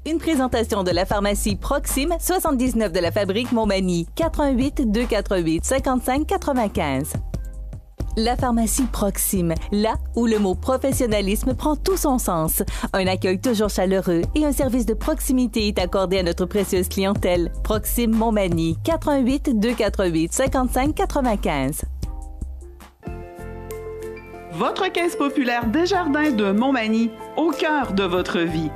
Une présentation de la pharmacie Proxime, 79 de la fabrique Montmagny, 88 248 55 95. La pharmacie Proxime, là où le mot professionnalisme prend tout son sens. Un accueil toujours chaleureux et un service de proximité est accordé à notre précieuse clientèle. Proxime Montmagny, 88 248 55 95. Votre caisse populaire Desjardins de Montmagny, au cœur de votre vie.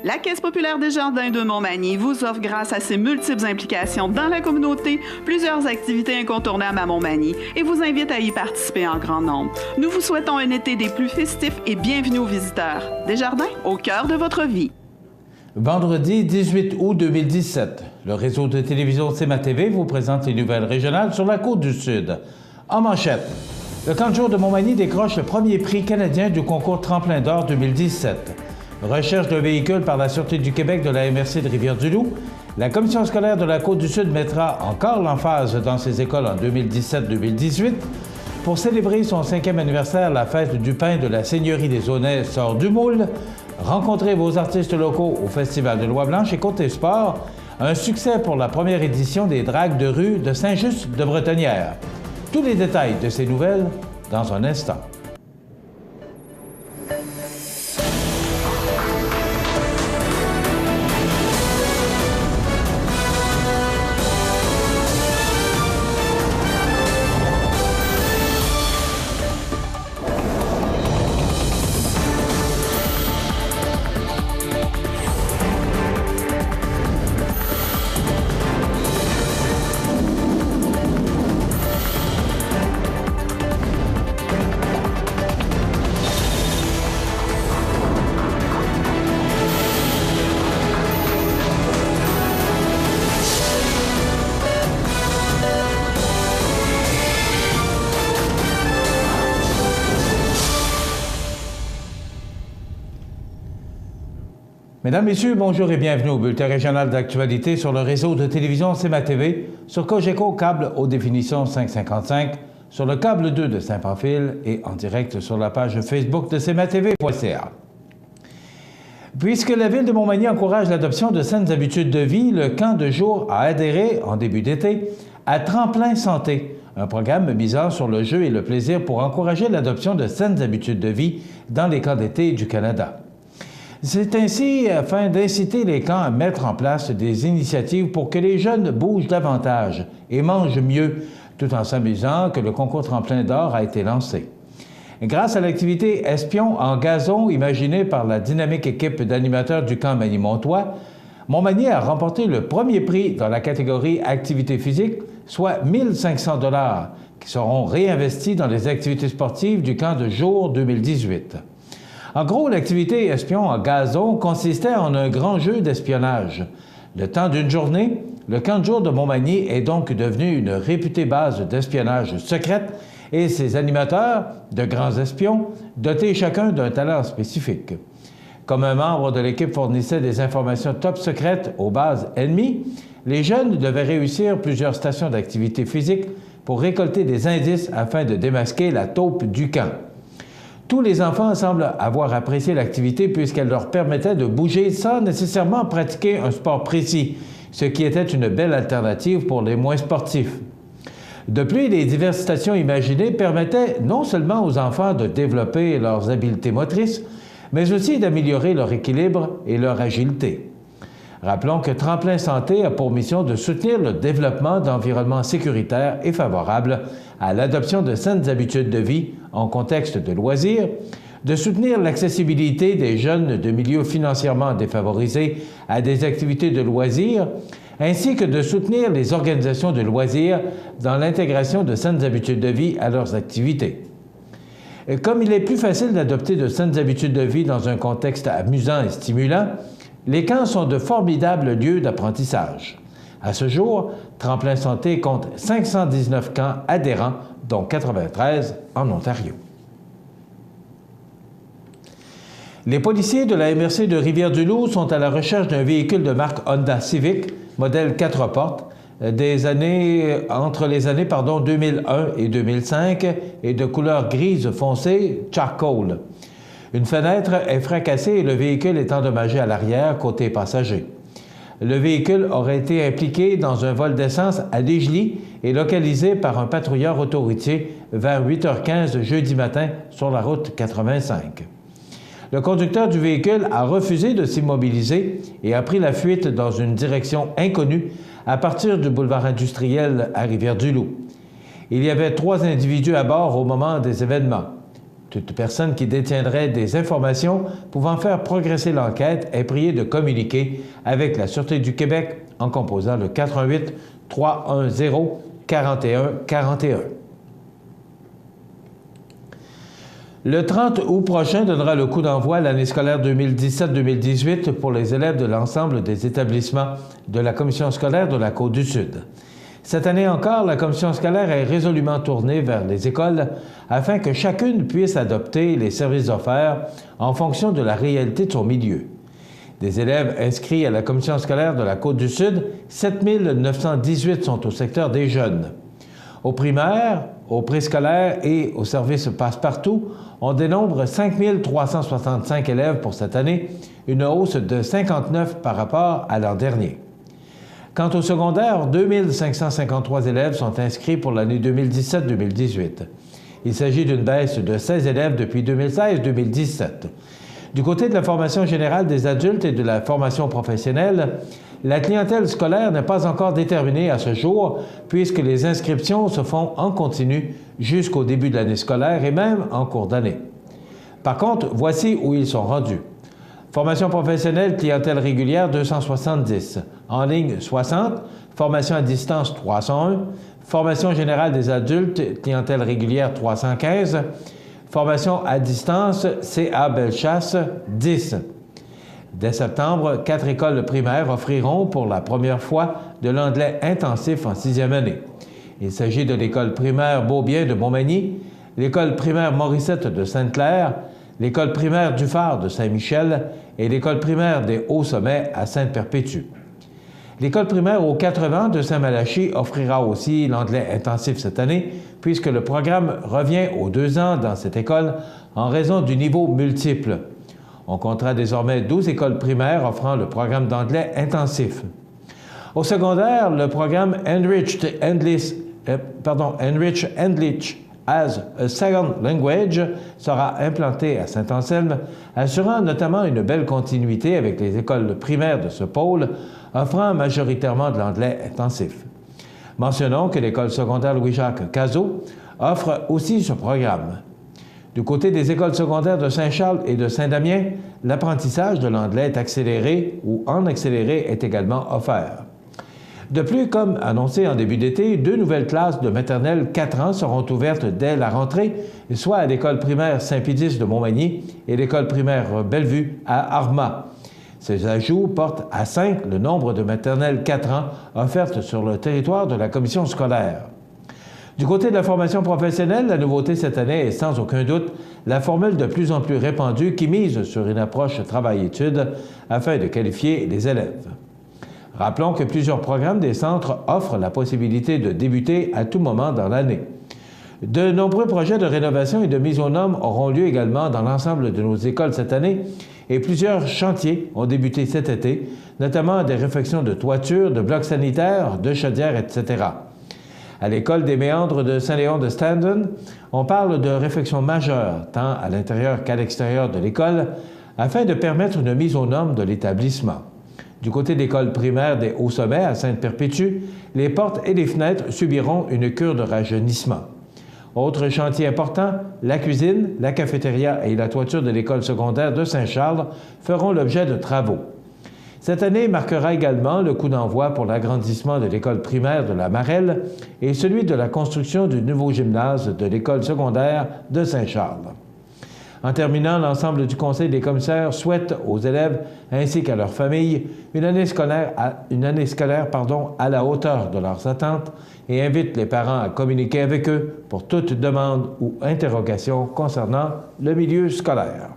La Caisse populaire Desjardins de Montmagny vous offre, grâce à ses multiples implications dans la communauté, plusieurs activités incontournables à Montmagny et vous invite à y participer en grand nombre. Nous vous souhaitons un été des plus festifs et bienvenue aux visiteurs. Desjardins, au cœur de votre vie. Vendredi 18 août 2017, le réseau de télévision CMA-TV vous présente les nouvelles régionales sur la Côte-du-Sud. En manchette, le camp de jour de Montmagny décroche le premier prix canadien du concours Tremplin d'or 2017. Recherche d'un véhicule par la Sûreté du Québec de la MRC de Rivière-du-Loup, la Commission scolaire de la Côte-du-Sud mettra encore l'emphase dans ses écoles en 2017-2018. Pour célébrer son 5e anniversaire, la fête du pain de la Seigneurie des Aunais sort du moule. Rencontrez vos artistes locaux au Festival de Loi-Blanche et Côté Sport. Un succès pour la première édition des Dragues de rue de Saint-Just-de-Bretonnière. Tous les détails de ces nouvelles dans un instant. Mesdames, Messieurs, bonjour et bienvenue au bulletin régional d'actualité sur le réseau de télévision CMA-TV, sur Cogeco câble haute définition 555, sur le câble 2 de Saint-Pamphile et en direct sur la page Facebook de cmatv.ca. Puisque la Ville de Montmagny encourage l'adoption de saines habitudes de vie, le camp de jour a adhéré, en début d'été, à Tremplin Santé, un programme misant sur le jeu et le plaisir pour encourager l'adoption de saines habitudes de vie dans les camps d'été du Canada. C'est ainsi afin d'inciter les camps à mettre en place des initiatives pour que les jeunes bougent davantage et mangent mieux, tout en s'amusant que le concours Tremplin d'or a été lancé. Grâce à l'activité Espion en gazon imaginée par la dynamique équipe d'animateurs du camp Magny-Montois, Montmagny a remporté le premier prix dans la catégorie activité physique, soit 1 500 $ qui seront réinvestis dans les activités sportives du camp de jour 2018. En gros, l'activité espion en gazon consistait en un grand jeu d'espionnage. Le temps d'une journée, le camp de jour de Montmagny est donc devenu une réputée base d'espionnage secrète et ses animateurs, de grands espions, dotés chacun d'un talent spécifique. Comme un membre de l'équipe fournissait des informations top secrètes aux bases ennemies, les jeunes devaient réussir plusieurs stations d'activité physique pour récolter des indices afin de démasquer la taupe du camp. Tous les enfants semblent avoir apprécié l'activité puisqu'elle leur permettait de bouger sans nécessairement pratiquer un sport précis, ce qui était une belle alternative pour les moins sportifs. De plus, les diverses stations imaginées permettaient non seulement aux enfants de développer leurs habiletés motrices, mais aussi d'améliorer leur équilibre et leur agilité. Rappelons que Tremplin Santé a pour mission de soutenir le développement d'environnements sécuritaires et favorables à l'adoption de saines habitudes de vie en contexte de loisirs, de soutenir l'accessibilité des jeunes de milieux financièrement défavorisés à des activités de loisirs, ainsi que de soutenir les organisations de loisirs dans l'intégration de saines habitudes de vie à leurs activités. Comme il est plus facile d'adopter de saines habitudes de vie dans un contexte amusant et stimulant, les camps sont de formidables lieux d'apprentissage. À ce jour, Tremplin Santé compte 519 camps adhérents, dont 93 en Ontario. Les policiers de la MRC de Rivière-du-Loup sont à la recherche d'un véhicule de marque Honda Civic, modèle 4 portes, entre les années 2001 et 2005 et de couleur grise foncée, charcoal. Une fenêtre est fracassée et le véhicule est endommagé à l'arrière, côté passager. Le véhicule aurait été impliqué dans un vol d'essence à Desjely et localisé par un patrouilleur autoroutier vers 8h15 jeudi matin sur la route 85. Le conducteur du véhicule a refusé de s'immobiliser et a pris la fuite dans une direction inconnue à partir du boulevard industriel à Rivière-du-Loup. Il y avait 3 individus à bord au moment des événements. Toute personne qui détiendrait des informations pouvant faire progresser l'enquête est priée de communiquer avec la Sûreté du Québec en composant le 418 310 41 41. Le 30 août prochain donnera le coup d'envoi à l'année scolaire 2017-2018 pour les élèves de l'ensemble des établissements de la Commission scolaire de la Côte-du-Sud. Cette année encore, la Commission scolaire est résolument tournée vers les écoles afin que chacune puisse adopter les services offerts en fonction de la réalité de son milieu. Des élèves inscrits à la Commission scolaire de la Côte-du-Sud, 7 918 sont au secteur des jeunes. Au primaire, au préscolaire et au service passe-partout, on dénombre 5 365 élèves pour cette année, une hausse de 59 par rapport à l'an dernier. Quant au secondaire, 2 553 élèves sont inscrits pour l'année 2017-2018. Il s'agit d'une baisse de 16 élèves depuis 2016-2017. Du côté de la formation générale des adultes et de la formation professionnelle, la clientèle scolaire n'est pas encore déterminée à ce jour, puisque les inscriptions se font en continu jusqu'au début de l'année scolaire et même en cours d'année. Par contre, voici où ils sont rendus. Formation professionnelle, clientèle régulière, 270. En ligne, 60. Formation à distance, 301. Formation générale des adultes, clientèle régulière, 315. Formation à distance, CA Bellechasse, 10. Dès septembre, 4 écoles primaires offriront pour la première fois de l'anglais intensif en 6e année. Il s'agit de l'école primaire Beaubien de Montmagny, l'école primaire Morissette de Sainte-Claire, l'école primaire du Phare de Saint-Michel et l'école primaire des Hauts-Sommets à Sainte-Perpétue. L'école primaire aux 80 de Saint-Malachie offrira aussi l'anglais intensif cette année, puisque le programme revient aux 2 ans dans cette école en raison du niveau multiple. On comptera désormais 12 écoles primaires offrant le programme d'anglais intensif. Au secondaire, le programme Enriched English as a Second Language sera implanté à Saint-Anselme, assurant notamment une belle continuité avec les écoles primaires de ce pôle, offrant majoritairement de l'anglais intensif. Mentionnons que l'école secondaire Louis-Jacques Cazot offre aussi ce programme. Du côté des écoles secondaires de Saint-Charles et de Saint-Damien, l'apprentissage de l'anglais est accéléré ou en accéléré est également offert. De plus, comme annoncé en début d'été, 2 nouvelles classes de maternelle 4 ans seront ouvertes dès la rentrée, soit à l'école primaire Saint-Pédis de Montmagny et l'école primaire Bellevue à Armagh. Ces ajouts portent à 5 le nombre de maternelles 4 ans offertes sur le territoire de la commission scolaire. Du côté de la formation professionnelle, la nouveauté cette année est sans aucun doute la formule de plus en plus répandue qui mise sur une approche travail-études afin de qualifier les élèves. Rappelons que plusieurs programmes des centres offrent la possibilité de débuter à tout moment dans l'année. De nombreux projets de rénovation et de mise aux normes auront lieu également dans l'ensemble de nos écoles cette année et plusieurs chantiers ont débuté cet été, notamment des réfections de toitures, de blocs sanitaires, de chaudières, etc. À l'école des méandres de Saint-Léon de Standen, on parle de réfections majeures, tant à l'intérieur qu'à l'extérieur de l'école, afin de permettre une mise aux normes de l'établissement. Du côté de l'école primaire des Hauts-Sommets à Sainte-Perpétue, les portes et les fenêtres subiront une cure de rajeunissement. Autre chantier important, la cuisine, la cafétéria et la toiture de l'école secondaire de Saint-Charles feront l'objet de travaux. Cette année marquera également le coup d'envoi pour l'agrandissement de l'école primaire de la Marelle et celui de la construction du nouveau gymnase de l'école secondaire de Saint-Charles. En terminant, l'ensemble du Conseil des commissaires souhaite aux élèves ainsi qu'à leurs familles une année scolaire à la hauteur de leurs attentes et invite les parents à communiquer avec eux pour toute demande ou interrogation concernant le milieu scolaire.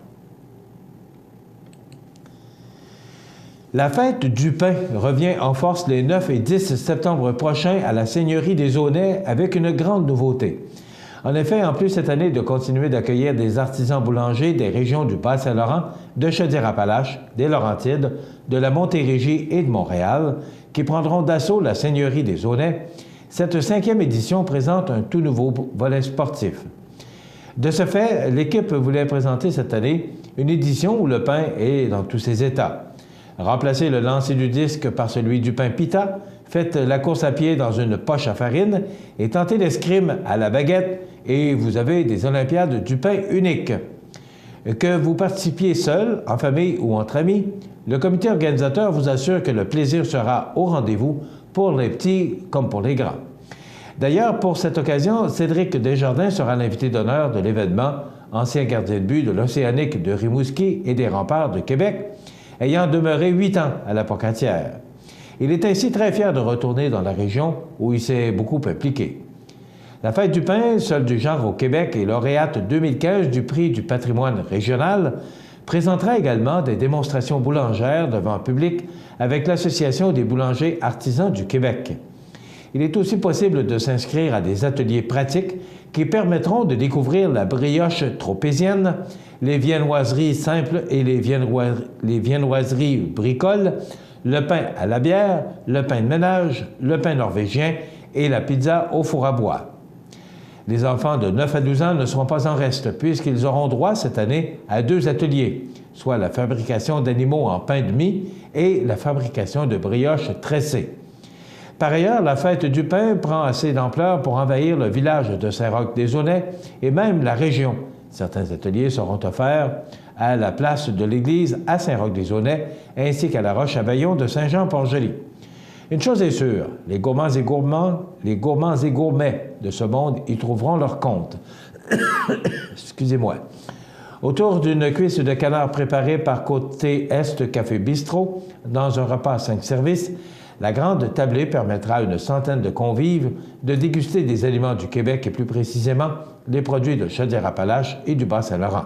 La fête du pain revient en force les 9 et 10 septembre prochains à la Seigneurie des Aunais avec une grande nouveauté. En effet, en plus cette année de continuer d'accueillir des artisans boulangers des régions du Bas-Saint-Laurent, de Chaudière-Appalaches, des Laurentides, de la Montérégie et de Montréal, qui prendront d'assaut la Seigneurie des Aunais, cette 5e édition présente un tout nouveau volet sportif. De ce fait, l'équipe voulait présenter cette année une édition où le pain est dans tous ses états. Remplacer le lancer du disque par celui du pain pita, faites la course à pied dans une poche à farine et tentez l'escrime à la baguette et vous avez des Olympiades du pain unique. Que vous participiez seul, en famille ou entre amis, le comité organisateur vous assure que le plaisir sera au rendez-vous pour les petits comme pour les grands. D'ailleurs, pour cette occasion, Cédric Desjardins sera l'invité d'honneur de l'événement, ancien gardien de but de l'Océanique de Rimouski et des Remparts de Québec, ayant demeuré 8 ans à la Pocatière. Il est ainsi très fier de retourner dans la région où il s'est beaucoup impliqué. La Fête du pain, seule du genre au Québec et lauréate 2015 du prix du patrimoine régional, présentera également des démonstrations boulangères devant le public avec l'Association des boulangers artisans du Québec. Il est aussi possible de s'inscrire à des ateliers pratiques qui permettront de découvrir la brioche tropézienne, les viennoiseries simples et les viennoiseries bricoles, le pain à la bière, le pain de ménage, le pain norvégien et la pizza au four à bois. Les enfants de 9 à 12 ans ne seront pas en reste puisqu'ils auront droit cette année à 2 ateliers, soit la fabrication d'animaux en pain de mie et la fabrication de brioches tressées. Par ailleurs, la Fête du pain prend assez d'ampleur pour envahir le village de Saint-Roch-des-Aunais et même la région. Certains ateliers seront offerts à la place de l'église à Saint-Roch-des-Aunais ainsi qu'à la Roche-à-Baillon de Saint-Jean-Port-Joli. Une chose est sûre, les gourmands et gourmets de ce monde y trouveront leur compte. Excusez-moi. Autour d'une cuisse de canard préparée par Côté Est Café Bistrot, dans un repas à 5 services, la grande tablée permettra à une centaine de convives de déguster des aliments du Québec et plus précisément les produits de Chaudière-Appalaches et du Bas-Saint-Laurent.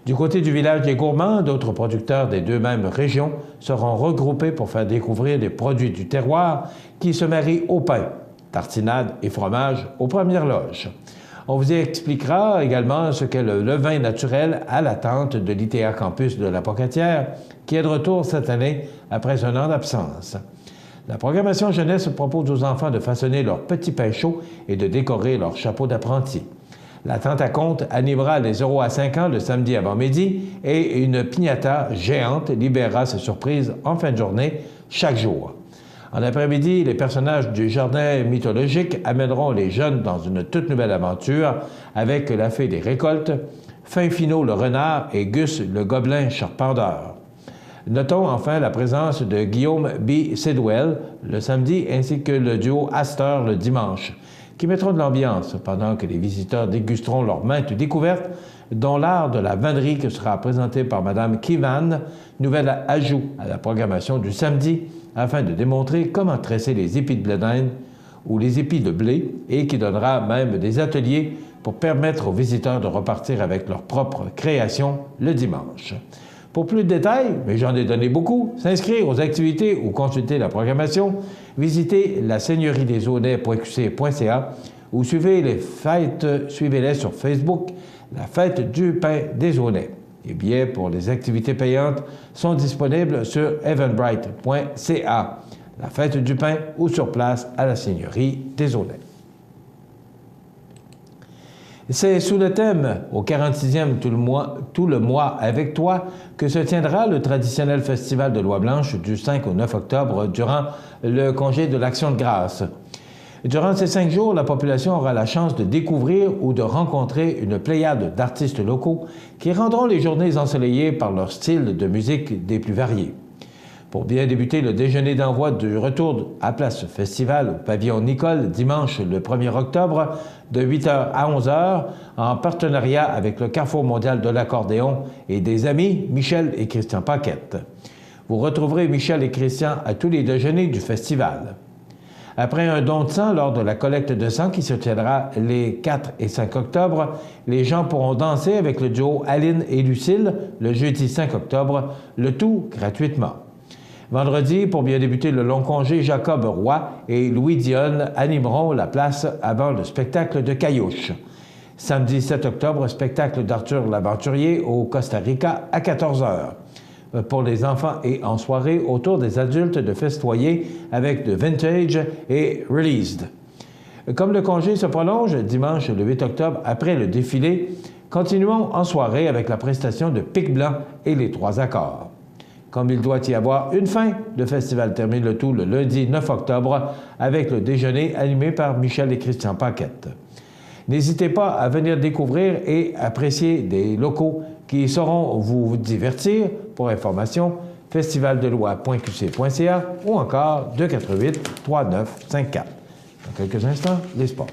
Du côté du village des gourmands, d'autres producteurs des deux mêmes régions seront regroupés pour faire découvrir des produits du terroir qui se marient au pain, tartinade et fromage aux premières loges. On vous y expliquera également ce qu'est le levain naturel à la tente de l'ITA Campus de la Pocatière, qui est de retour cette année après un an d'absence. La programmation jeunesse propose aux enfants de façonner leur petit pain chaud et de décorer leur chapeau d'apprenti. La tente à compte animera les 0 à 5 ans le samedi avant midi et une piñata géante libérera ses surprises en fin de journée chaque jour. En après-midi, les personnages du jardin mythologique amèneront les jeunes dans une toute nouvelle aventure avec la fée des récoltes, Finfinot le renard et Gus le gobelin charpenteur. Notons enfin la présence de Guillaume B. Sidwell le samedi ainsi que le duo Astor le dimanche, qui mettront de l'ambiance pendant que les visiteurs dégusteront leurs maintes découvertes, dont l'art de la vannerie qui sera présenté par Mme Kivan, nouvel ajout à la programmation du samedi, afin de démontrer comment tresser les épis de blé d'Inde ou les épis de blé, et qui donnera même des ateliers pour permettre aux visiteurs de repartir avec leur propre création le dimanche. Pour plus de détails, mais j'en ai donné beaucoup, s'inscrire aux activités ou consulter la programmation, visitez la seigneuriedesAunais.qc.ca ou suivez-les sur Facebook, la Fête du pain des Aunais. Les billets pour les activités payantes sont disponibles sur eventbrite.ca, la Fête du pain ou sur place à la Seigneurie des Aunais. C'est sous le thème « Au 46e tout le mois avec toi » que se tiendra le traditionnel festival de l'Oie Blanche du 5 au 9 octobre durant le congé de l'Action de grâce. Durant ces 5 jours, la population aura la chance de découvrir ou de rencontrer une pléiade d'artistes locaux qui rendront les journées ensoleillées par leur style de musique des plus variés. Pour bien débuter le déjeuner d'envoi du retour à Place Festival au pavillon Nicole dimanche le 1er octobre de 8h à 11h en partenariat avec le Carrefour mondial de l'accordéon et des amis Michel et Christian Paquette. Vous retrouverez Michel et Christian à tous les déjeuners du festival. Après un don de sang lors de la collecte de sang qui se tiendra les 4 et 5 octobre, les gens pourront danser avec le duo Aline et Lucille le jeudi 5 octobre, le tout gratuitement. Vendredi, pour bien débuter le long congé, Jacob Roy et Louis Dionne animeront la place avant le spectacle de Caillouche. Samedi 7 octobre, spectacle d'Arthur l'Aventurier au Costa Rica à 14 h. Pour les enfants et en soirée, autour des adultes de festoyer avec The Vintage et Released. Comme le congé se prolonge dimanche le 8 octobre après le défilé, continuons en soirée avec la prestation de Pic Blanc et les Trois Accords. Comme il doit y avoir une fin, le festival termine le tout le lundi 9 octobre avec le déjeuner animé par Michel et Christian Paquette. N'hésitez pas à venir découvrir et apprécier des locaux qui sauront vous divertir. Pour information, festivaldeloire.qc.ca ou encore 248-3954. Dans quelques instants, les sports.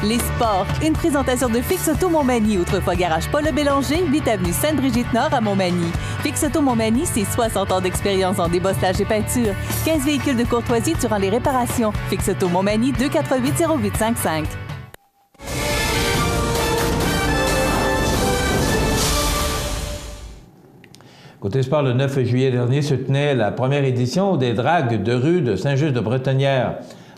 Les sports, une présentation de Fix Auto Montmagny, autrefois garage Paul Bélanger, 8 avenue Sainte-Brigitte-Nord à Montmagny. Fix Auto Montmagny, c'est 60 ans d'expérience en débosselage et peinture. 15 véhicules de courtoisie durant les réparations. Fix Auto Montmagny, 248-0855. Côté sport, le 9 juillet dernier se tenait la première édition des dragues de rue de Saint-Just-de-Bretonnière.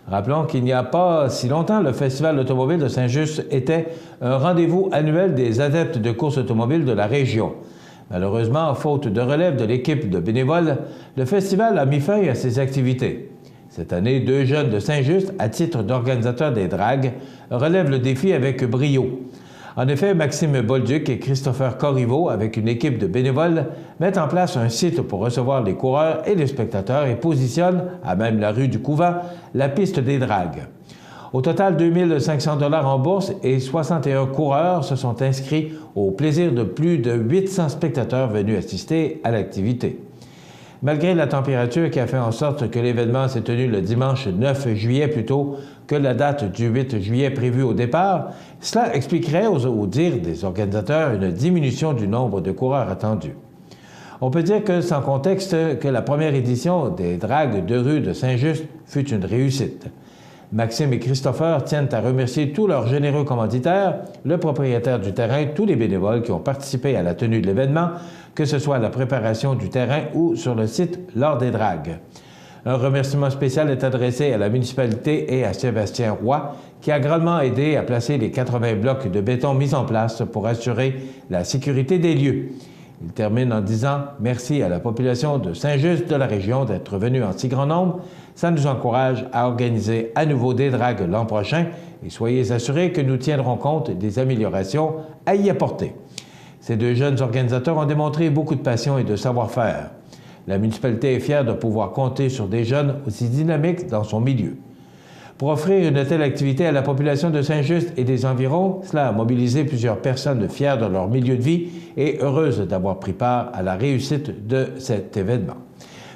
Rappelons qu'il n'y a pas si longtemps, le Festival automobile de Saint-Just était un rendez-vous annuel des adeptes de course automobile de la région. Malheureusement, faute de relève de l'équipe de bénévoles, le festival a mis fin à ses activités. Cette année, 2 jeunes de Saint-Just, à titre d'organisateurs des dragues, relèvent le défi avec brio. En effet, Maxime Bolduc et Christopher Corriveau, avec une équipe de bénévoles, mettent en place un site pour recevoir les coureurs et les spectateurs et positionnent, à même la rue du Couvent, la piste des dragues. Au total, 2 500 $ en bourse et 61 coureurs se sont inscrits au plaisir de plus de 800 spectateurs venus assister à l'activité. Malgré la température qui a fait en sorte que l'événement s'est tenu le dimanche 9 juillet plutôt que la date du 8 juillet prévue au départ, cela expliquerait, au dire des organisateurs, une diminution du nombre de coureurs attendus. On peut dire que, sans contexte, que la première édition des dragues de rue de Saint-Just fut une réussite. Maxime et Christopher tiennent à remercier tous leurs généreux commanditaires, le propriétaire du terrain, tous les bénévoles qui ont participé à la tenue de l'événement, que ce soit à la préparation du terrain ou sur le site lors des dragues. Un remerciement spécial est adressé à la municipalité et à Sébastien Roy, qui a grandement aidé à placer les 80 blocs de béton mis en place pour assurer la sécurité des lieux. Il termine en disant « Merci à la population de Saint-Just de la région d'être venue en si grand nombre. Ça nous encourage à organiser à nouveau des dragues l'an prochain et soyez assurés que nous tiendrons compte des améliorations à y apporter. » Ces 2 jeunes organisateurs ont démontré beaucoup de passion et de savoir-faire. La municipalité est fière de pouvoir compter sur des jeunes aussi dynamiques dans son milieu. Pour offrir une telle activité à la population de Saint-Just et des environs, cela a mobilisé plusieurs personnes fières de leur milieu de vie et heureuses d'avoir pris part à la réussite de cet événement.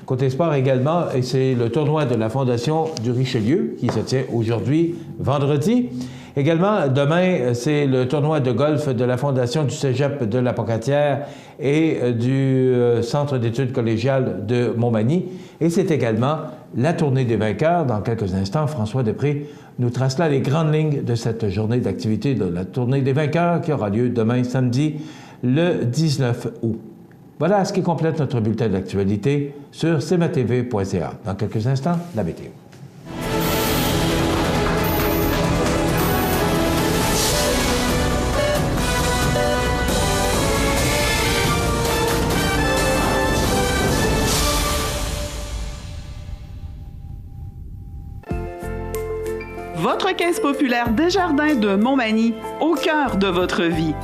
Côté sport également, c'est le tournoi de la Fondation du Richelieu qui se tient aujourd'hui, vendredi. Également, demain, c'est le tournoi de golf de la Fondation du Cégep de la Pocatière et du Centre d'études collégiales de Montmagny. Et c'est également la tournée des vainqueurs. Dans quelques instants, François Després nous trace là les grandes lignes de cette journée d'activité de la tournée des vainqueurs qui aura lieu demain, samedi, le 19 août. Voilà ce qui complète notre bulletin d'actualité sur cmatv.ca. Dans quelques instants, la météo. Votre caisse populaire Desjardins de Montmagny, au cœur de votre vie.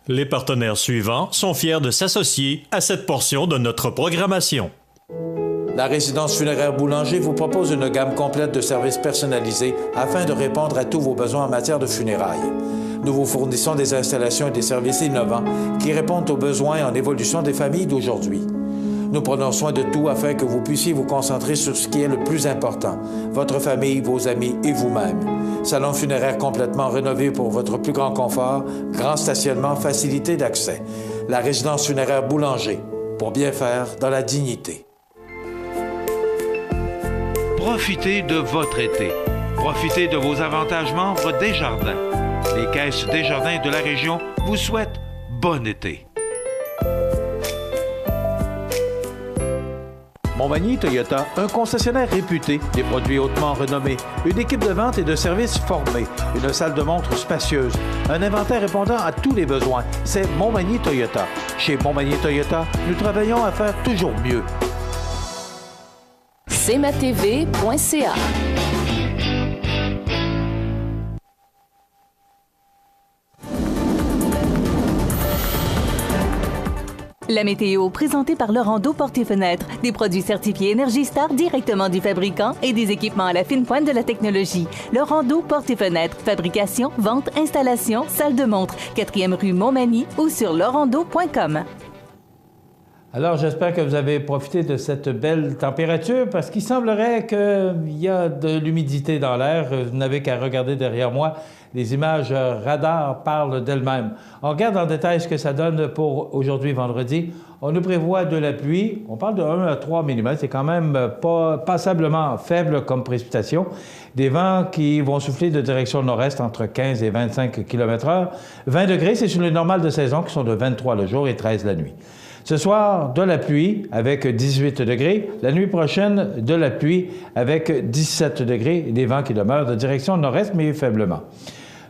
Les partenaires suivants sont fiers de s'associer à cette portion de notre programmation. La résidence funéraire Boulanger vous propose une gamme complète de services personnalisés afin de répondre à tous vos besoins en matière de funérailles. Nous vous fournissons des installations et des services innovants qui répondent aux besoins en évolution des familles d'aujourd'hui. Nous prenons soin de tout afin que vous puissiez vous concentrer sur ce qui est le plus important, votre famille, vos amis et vous-même. Salon funéraire complètement rénové pour votre plus grand confort, grand stationnement, facilité d'accès. La résidence funéraire Boulanger, pour bien faire dans la dignité. Profitez de votre été. Profitez de vos avantages membres Desjardins. Les caisses Desjardins de la région vous souhaitent bon été. Montmagny Toyota, un concessionnaire réputé, des produits hautement renommés, une équipe de vente et de services formée, une salle de montre spacieuse, un inventaire répondant à tous les besoins. C'est Montmagny Toyota. Chez Montmagny Toyota, nous travaillons à faire toujours mieux. cmatv.ca. La météo, présentée par Laurando Portes et Fenêtres. Des produits certifiés Énergie Star directement du fabricant et des équipements à la fine pointe de la technologie. Laurando Portes et Fenêtres. Fabrication, vente, installation, salle de montre. 4e rue Montmagny ou sur laurando.com. Alors, j'espère que vous avez profité de cette belle température parce qu'il semblerait qu'il y a de l'humidité dans l'air. Vous n'avez qu'à regarder derrière moi. Les images radar parlent d'elles-mêmes. On regarde en détail ce que ça donne pour aujourd'hui, vendredi. On nous prévoit de la pluie. On parle de 1 à 3 mm. C'est quand même pas passablement faible comme précipitation. Des vents qui vont souffler de direction nord-est entre 15 et 25 km/h. 20 degrés, c'est sur le normal de saison qui sont de 23 le jour et 13 la nuit. Ce soir, de la pluie avec 18 degrés. La nuit prochaine, de la pluie avec 17 degrés et des vents qui demeurent de direction nord-est, mais faiblement.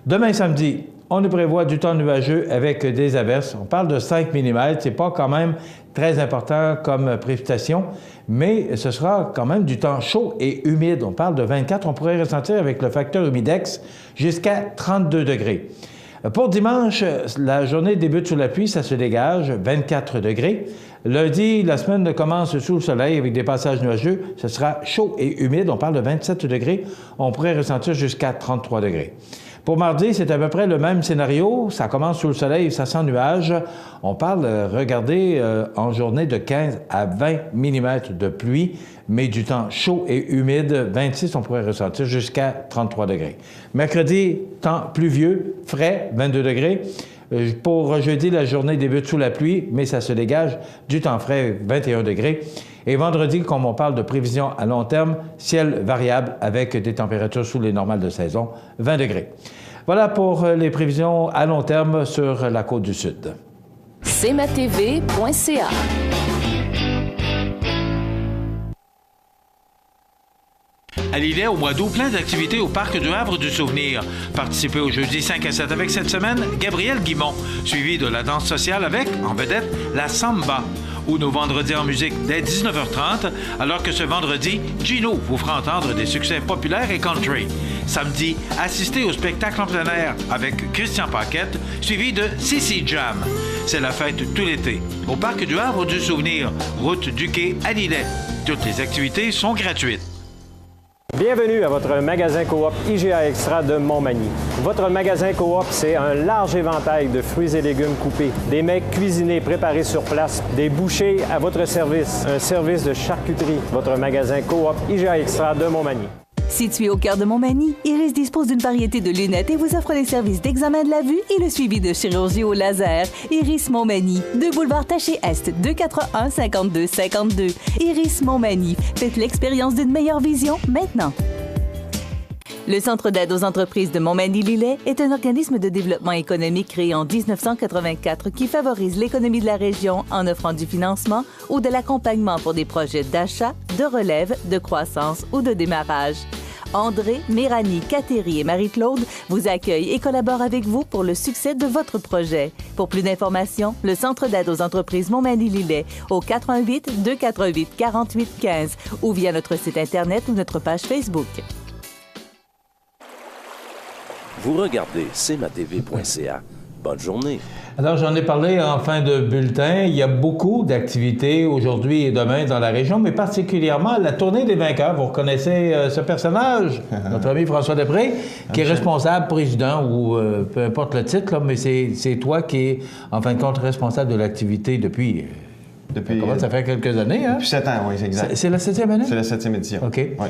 Demain samedi, on nous prévoit du temps nuageux avec des averses. On parle de 5 mm. C'est pas quand même très important comme précipitation, mais ce sera quand même du temps chaud et humide. On parle de 24. On pourrait ressentir avec le facteur humidex jusqu'à 32 degrés. Pour dimanche, la journée débute sous la pluie, ça se dégage, 24 degrés. Lundi, la semaine commence sous le soleil avec des passages nuageux. Ce sera chaud et humide, on parle de 27 degrés. On pourrait ressentir jusqu'à 33 degrés. Pour mardi, c'est à peu près le même scénario. Ça commence sous le soleil, ça sent nuage. On parle, regardez, en journée de 15 à 20 mm de pluie, mais du temps chaud et humide, 26, on pourrait ressentir jusqu'à 33 degrés. Mercredi, temps pluvieux, frais, 22 degrés. Pour jeudi, la journée débute sous la pluie, mais ça se dégage du temps frais, 21 degrés. Et vendredi, comme on parle de prévision à long terme, ciel variable avec des températures sous les normales de saison, 20 degrés. Voilà pour les prévisions à long terme sur la côte du Sud. cmatv.ca. À Lillet, au mois d'août, plein d'activités au Parc du Havre du Souvenir. Participez au jeudi 5 à 7 avec cette semaine Gabriel Guimont, suivi de la danse sociale avec, en vedette, la samba. Ou nos vendredis en musique dès 19h30, alors que ce vendredi, Gino vous fera entendre des succès populaires et country. Samedi, assistez au spectacle en plein air avec Christian Paquette, suivi de Sissi Jam. C'est la fête tout l'été. Au Parc du Havre du Souvenir, route du Quai à Lillet. Toutes les activités sont gratuites. Bienvenue à votre magasin Coop IGA Extra de Montmagny. Votre magasin Coop, c'est un large éventail de fruits et légumes coupés, des mets cuisinés préparés sur place, des bouchées à votre service, un service de charcuterie. Votre magasin Coop IGA Extra de Montmagny. Situé au cœur de Montmagny, Iris dispose d'une variété de lunettes et vous offre les services d'examen de la vue et le suivi de chirurgie au laser. Iris Montmagny, 2 boulevard Taché-Est, 241-5252. Iris Montmagny, faites l'expérience d'une meilleure vision maintenant. Le Centre d'aide aux entreprises de Montmagny-Lillet est un organisme de développement économique créé en 1984 qui favorise l'économie de la région en offrant du financement ou de l'accompagnement pour des projets d'achat, de relève, de croissance ou de démarrage. André, Méranie, Cathérie et Marie-Claude vous accueillent et collaborent avec vous pour le succès de votre projet. Pour plus d'informations, le Centre d'aide aux entreprises Montmagny-Lillet au 418-248-4815 ou via notre site Internet ou notre page Facebook. Vous regardez cmatv.ca. Bonne journée. Alors, j'en ai parlé en fin de bulletin. Il y a beaucoup d'activités aujourd'hui et demain dans la région, mais particulièrement la tournée des vainqueurs. Vous reconnaissez ce personnage, notre ami François Després, qui est responsable, président ou peu importe le titre, là, mais c'est toi qui es, en fin de compte, responsable de l'activité depuis ça fait quelques années, hein? Depuis 7 ans, oui, c'est exact. C'est la 7e année? C'est la 7e édition. OK. Oui.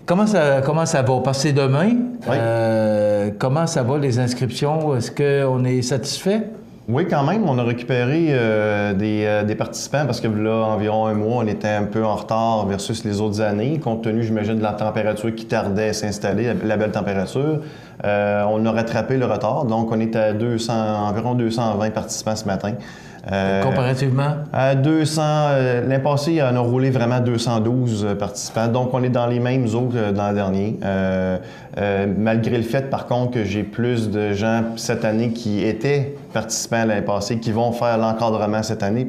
Comment ça va? Parce que c'est demain. Oui. Comment ça va, les inscriptions? Est-ce qu'on est satisfait? Oui, quand même. On a récupéré des participants parce que là, environ un mois, on était un peu en retard versus les autres années, compte tenu, j'imagine, de la température qui tardait à s'installer, la belle température. On a rattrapé le retard, donc on est à environ 220 participants ce matin. Comparativement? À 200, l'année passée, on a roulé vraiment 212 participants. Donc, on est dans les mêmes eaux que l'an dernier. Malgré le fait, par contre, que j'ai plus de gens cette année qui étaient participants l'année passée, qui vont faire l'encadrement cette année,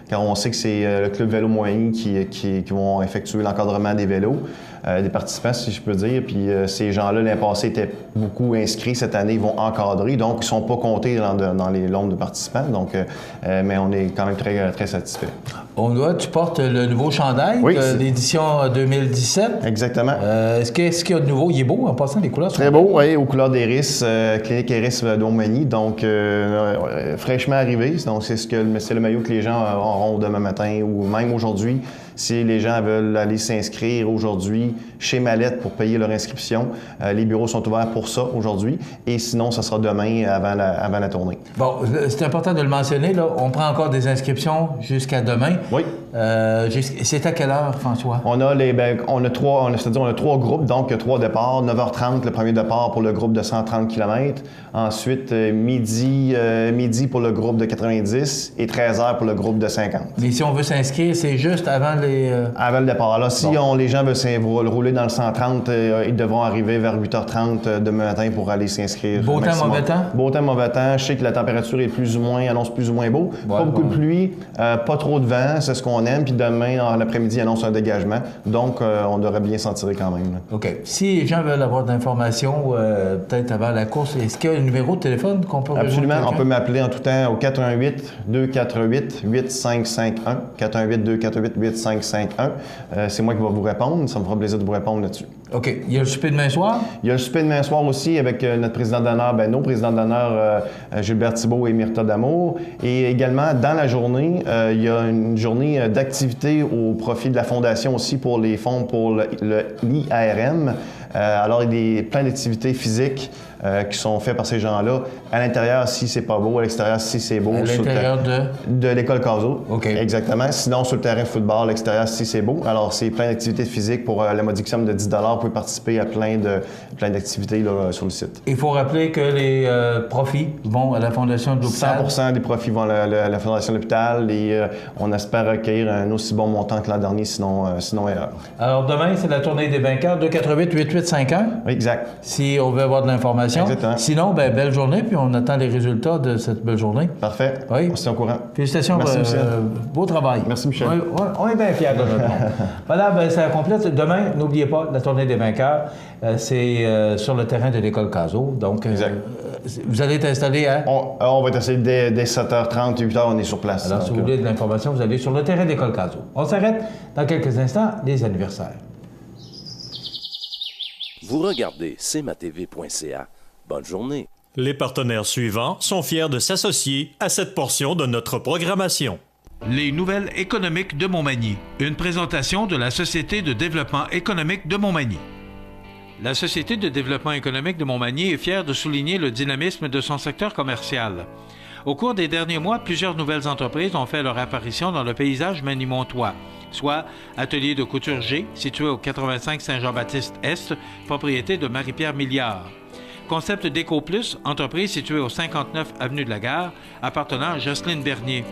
car on sait que c'est le Club Vélo Montmagny qui vont effectuer l'encadrement des vélos, des participants, si je peux dire. Puis ces gens-là, l'année passée, étaient beaucoup inscrits. Cette année, ils vont encadrer. Donc, ils ne sont pas comptés dans les nombres de participants. Donc, mais on est quand même très, très satisfaits. Tu portes le nouveau chandail de l'édition 2017. Exactement. Qu'est-ce qu'il y a de nouveau? Il est beau, en passant, les couleurs sont très beau, oui, aux couleurs d'Eris, Clinique Eris de Montmagny. Donc, fraîchement arrivé. Donc, c'est le maillot que les gens auront demain matin ou même aujourd'hui. Si les gens veulent aller s'inscrire aujourd'hui chez Mallette pour payer leur inscription, les bureaux sont ouverts pour ça aujourd'hui. Et sinon, ça sera demain avant la tournée. Bon, c'est important de le mentionner, là. On prend encore des inscriptions jusqu'à demain. Oui. C'est à quelle heure, François? On a trois groupes, donc 3 départs. 9h30, le premier départ pour le groupe de 130 km. Ensuite, midi pour le groupe de 90 et 13h pour le groupe de 50. Mais si on veut s'inscrire, c'est juste avant Avant le départ. Alors, si les gens veulent rouler dans le 130, ils devront arriver vers 8h30 demain matin pour aller s'inscrire. Beau temps, mauvais temps? Beau temps, mauvais temps. Je sais que la température est annonce plus ou moins beau. Pas beaucoup de pluie, pas trop de vent, c'est ce qu'on aime. Puis demain, en après-midi, annonce un dégagement. Donc, on devrait bien s'en tirer quand même. Là. OK. Si les gens veulent avoir d'informations, peut-être avant la course, est-ce qu'il y a un numéro de téléphone qu'on peut Absolument. On peut m'appeler en tout temps au 418-248-8551. 418-248-8551. C'est moi qui vais vous répondre. Ça me fera plaisir de vous répondre là-dessus. OK. Il y a le souper demain soir? Il y a le souper demain soir aussi avec notre président d'honneur, nos présidents d'honneur, Gilbert Thibault et Myrta Damour. Et également, dans la journée, il y a une journée d'activité au profit de la Fondation aussi pour les fonds pour l'IARM. Alors, il y a plein d'activités physiques qui sont faites par ces gens-là. À l'intérieur, si c'est pas beau. À l'extérieur, si c'est beau. À l'intérieur de l'école Caso. OK. Exactement. Sinon, sur le terrain de football, à l'extérieur, si c'est beau. Alors, c'est plein d'activités physiques pour la modique somme de 10 $. Vous pouvez participer à plein d'activités là, sur le site. Il faut rappeler que les profits vont à la Fondation de l'hôpital. 100% des profits vont à la Fondation de l'hôpital et on espère recueillir un aussi bon montant que l'an dernier, sinon erreur. Alors, demain, c'est la tournée des vainqueurs, 248-8851. Oui, exact. Si on veut avoir de l'information. Exactement. Sinon, belle journée, puis on attend les résultats de cette belle journée. Parfait. Oui. On se tient au courant. Félicitations. Merci, Michel. Beau travail. Merci, Michel. On est bien fiers de notre monde. Voilà, ça complète. Demain, n'oubliez pas, la tournée des vainqueurs, c'est sur le terrain de l'école Caso. Donc, vous allez être installé à... On va être installé dès 7h30, 8h, on est sur place. Alors, si vous voulez de l'information, vous allez sur le terrain de l'école Caso. On s'arrête dans quelques instants, les anniversaires. Vous regardez cmatv.ca. Bonne journée. Les partenaires suivants sont fiers de s'associer à cette portion de notre programmation. Les nouvelles économiques de Montmagny. Une présentation de la Société de développement économique de Montmagny. La Société de développement économique de Montmagny est fière de souligner le dynamisme de son secteur commercial. Au cours des derniers mois, plusieurs nouvelles entreprises ont fait leur apparition dans le paysage magny-montois, soit Atelier de couture G, situé au 85 Saint-Jean-Baptiste-Est, propriété de Marie-Pierre Milliard. Concept Déco Plus, entreprise située au 59 avenue de la Gare, appartenant à Jocelyne Bernier.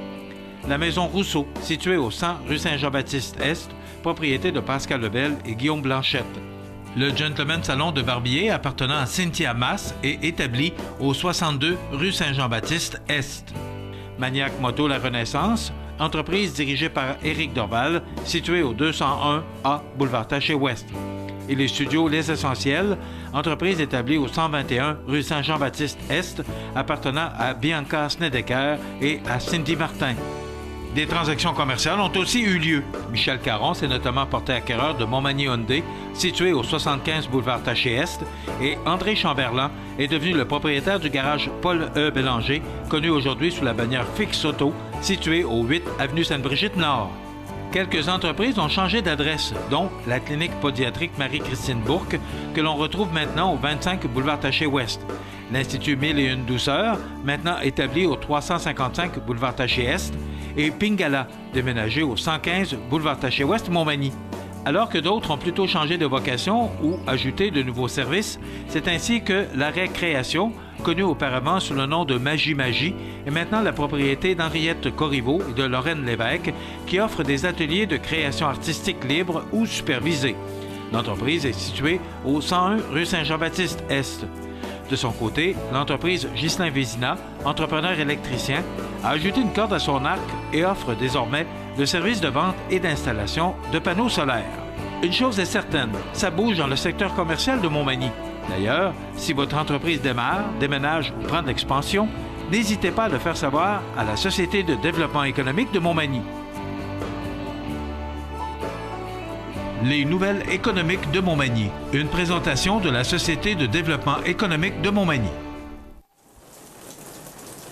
La Maison Rousseau, située au 100 rue Saint-Jean-Baptiste-Est, propriété de Pascal Lebel et Guillaume Blanchette. Le Gentleman Salon de Barbier, appartenant à Cynthia Masse et établi au 62 rue Saint-Jean-Baptiste-Est. Maniac Moto La Renaissance, entreprise dirigée par Éric Dorval, située au 201A boulevard Taché-Ouest. Et les studios Les Essentiels, entreprise établie au 121 rue Saint-Jean-Baptiste-Est, appartenant à Bianca Snedeker et à Cindy Martin. Des transactions commerciales ont aussi eu lieu. Michel Caron s'est notamment porté acquéreur de Montmagny Hyundai, situé au 75 boulevard Taché-Est, et André Chamberlain est devenu le propriétaire du garage Paul E. Bélanger, connu aujourd'hui sous la bannière Fix Auto, situé au 8 avenue Sainte-Brigitte-Nord. Quelques entreprises ont changé d'adresse, dont la clinique pédiatrique Marie-Christine Bourque, que l'on retrouve maintenant au 25 boulevard Taché-Ouest. L'Institut 1001 Douceur, maintenant établi au 355 boulevard Taché-Est, et Pingala, déménagé au 115 boulevard Taché-Ouest, Montmagny. Alors que d'autres ont plutôt changé de vocation ou ajouté de nouveaux services, c'est ainsi que la récréation connu auparavant sous le nom de Magie, est maintenant la propriété d'Henriette Corriveau et de Lorraine Lévesque, qui offrent des ateliers de création artistique libre ou supervisés. L'entreprise est située au 101 rue Saint-Jean-Baptiste-Est. De son côté, l'entreprise Ghislain Vézina, entrepreneur électricien, a ajouté une corde à son arc et offre désormais le service de vente et d'installation de panneaux solaires. Une chose est certaine, ça bouge dans le secteur commercial de Montmagny. D'ailleurs, si votre entreprise démarre, déménage ou prend de l'expansion, n'hésitez pas à le faire savoir à la Société de développement économique de Montmagny. Les nouvelles économiques de Montmagny. Une présentation de la Société de développement économique de Montmagny.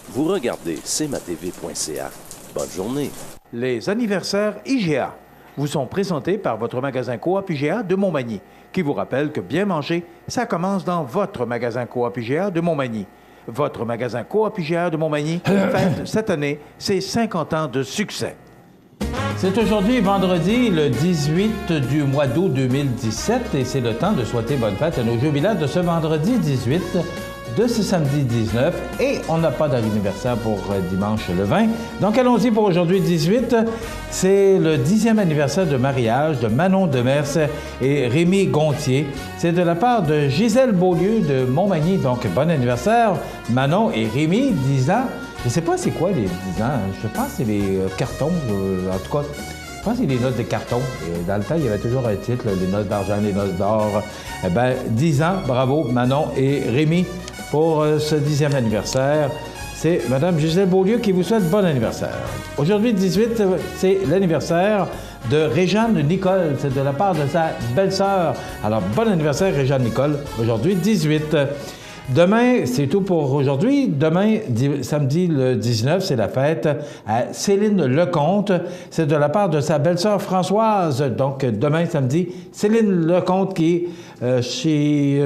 Vous regardez cmatv.ca. Bonne journée. Les anniversaires IGA vous sont présentés par votre magasin Coop IGA de Montmagny, qui vous rappelle que bien manger, ça commence dans votre magasin Coop IGA de Montmagny. Votre magasin Coop IGA de Montmagny fête cette année ses 50 ans de succès. C'est aujourd'hui vendredi, le 18 du mois d'août 2017, et c'est le temps de souhaiter bonne fête à nos jubilaires de ce vendredi 18, de ce samedi 19, et on n'a pas d'anniversaire pour dimanche le 20. Donc allons-y pour aujourd'hui 18. C'est le 10e anniversaire de mariage de Manon Demers et Rémi Gontier. C'est de la part de Gisèle Beaulieu de Montmagny. Donc bon anniversaire Manon et Rémi, 10 ans. Je ne sais pas c'est quoi les 10 ans. Je pense que c'est les cartons. En tout cas, je pense que c'est les noces de carton. Et dans le temps, il y avait toujours un titre, les noces d'argent, les noces d'or. 10 ans, bravo Manon et Rémi pour ce 10e anniversaire. C'est Mme Gisèle Beaulieu qui vous souhaite bon anniversaire. Aujourd'hui, 18, c'est l'anniversaire de Réjeanne Nicole. C'est de la part de sa belle-sœur. Alors, bon anniversaire Réjeanne Nicole. Aujourd'hui, 18. Demain, c'est tout pour aujourd'hui. Demain, samedi le 19, c'est la fête à Céline Lecomte. C'est de la part de sa belle-sœur Françoise. Donc, demain, samedi, Céline Lecomte qui